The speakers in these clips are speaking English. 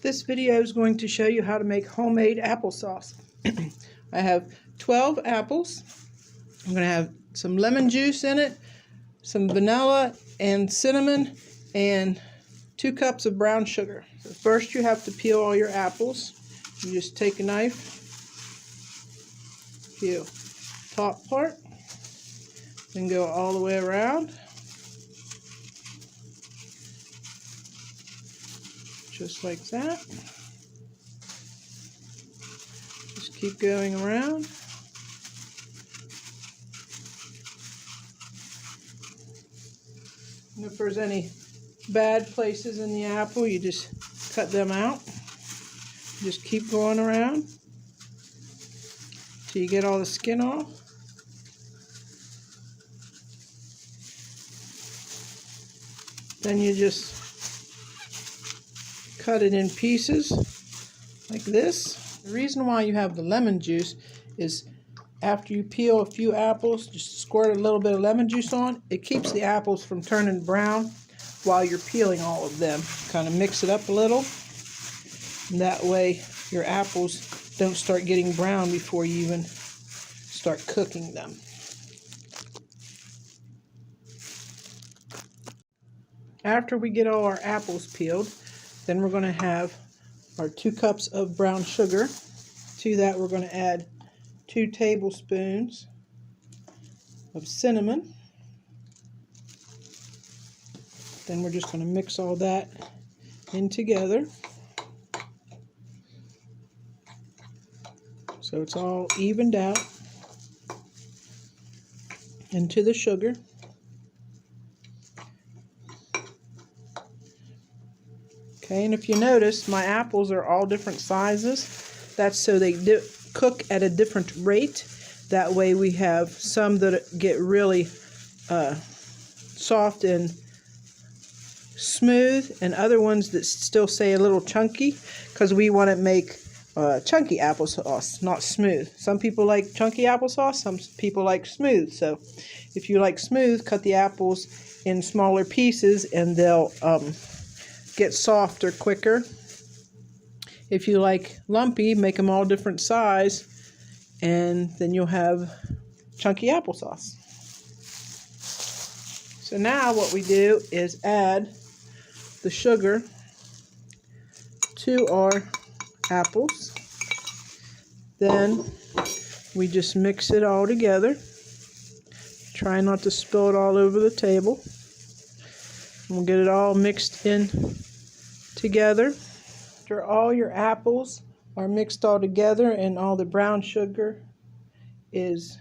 This video is going to show you how to make homemade applesauce. I have 12 apples. I'm going to have some lemon juice in it, some vanilla and cinnamon, and 2 cups of brown sugar. So first you have to peel all your apples. You just take a knife, peel top part, then go all the way around. Just like that. Just keep going around. And if there's any bad places in the apple, you just cut them out. Just keep going around till you get all the skin off. Then you just cut it in pieces like this. The reason why you have the lemon juice is after you peel a few apples, just squirt a little bit of lemon juice on. It keeps the apples from turning brown while you're peeling all of them. Kind of mix it up a little. And that way your apples don't start getting brown before you even start cooking them. After we get all our apples peeled, then we're going to have our 2 cups of brown sugar. To that we're going to add 2 tablespoons of cinnamon. Then we're just going to mix all that in together so it's all evened out into the sugar. Okay, and if you notice, my apples are all different sizes. That's so they cook at a different rate. That way we have some that get really soft and smooth, and other ones that still stay a little chunky, because we want to make chunky applesauce, not smooth. Some people like chunky applesauce, some people like smooth. So if you like smooth, cut the apples in smaller pieces and they'll get softer quicker. If you like lumpy, make them all different size, and then you'll have chunky applesauce. So now what we do is add the sugar to our apples. Then we just mix it all together. Try not to spill it all over the table. We'll get it all mixed in together. After all your apples are mixed all together and all the brown sugar is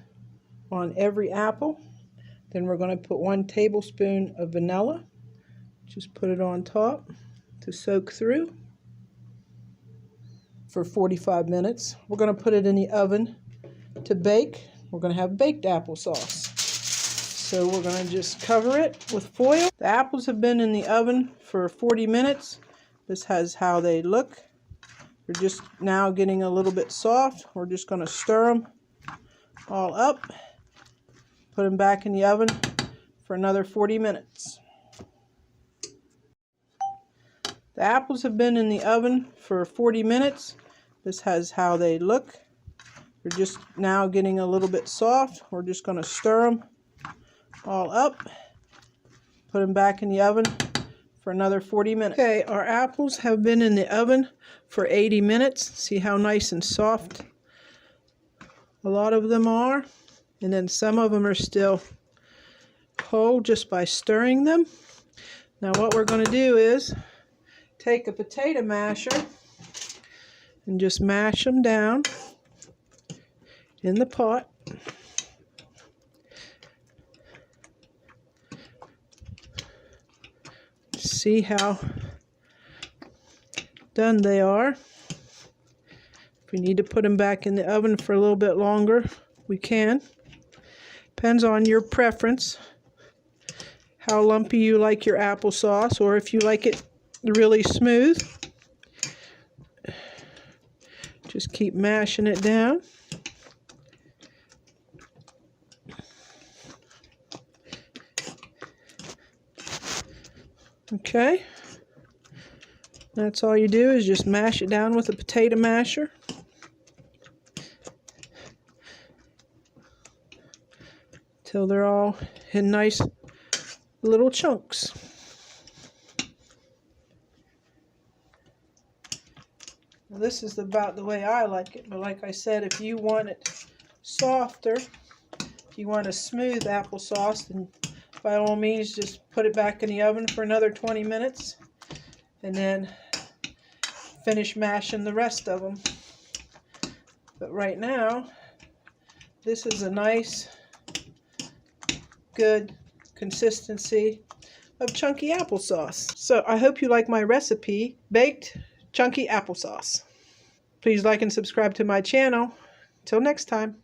on every apple, then we're going to put 1 tablespoon of vanilla. Just put it on top to soak through for 45 minutes. We're going to put it in the oven to bake. We're going to have baked applesauce. So we're going to just cover it with foil. The apples have been in the oven for 40 minutes. This has how they look. They're just now getting a little bit soft. We're just going to stir them all up. Put them back in the oven for another 40 minutes. The apples have been in the oven for 40 minutes. This has how they look. They're just now getting a little bit soft. We're just going to stir them all up. Put them back in the oven for another 40 minutes. Okay, our apples have been in the oven for 80 minutes. See how nice and soft a lot of them are. And then some of them are still whole just by stirring them. Now what we're going to do is take a potato masher and just mash them down in the pot. See how done they are. If we need to put them back in the oven for a little bit longer, we can. Depends on your preference, how lumpy you like your applesauce, or if you like it really smooth. Just keep mashing it down. Okay. That's all you do is just mash it down with a potato masher. Till they're all in nice little chunks. Now, this is about the way I like it, but like I said, if you want it softer, if you want a smooth applesauce, then by all means just put it back in the oven for another 20 minutes and then finish mashing the rest of them. But right now, this is a nice, good consistency of chunky applesauce. So I hope you like my recipe, baked chunky applesauce. Please like and subscribe to my channel. Till next time.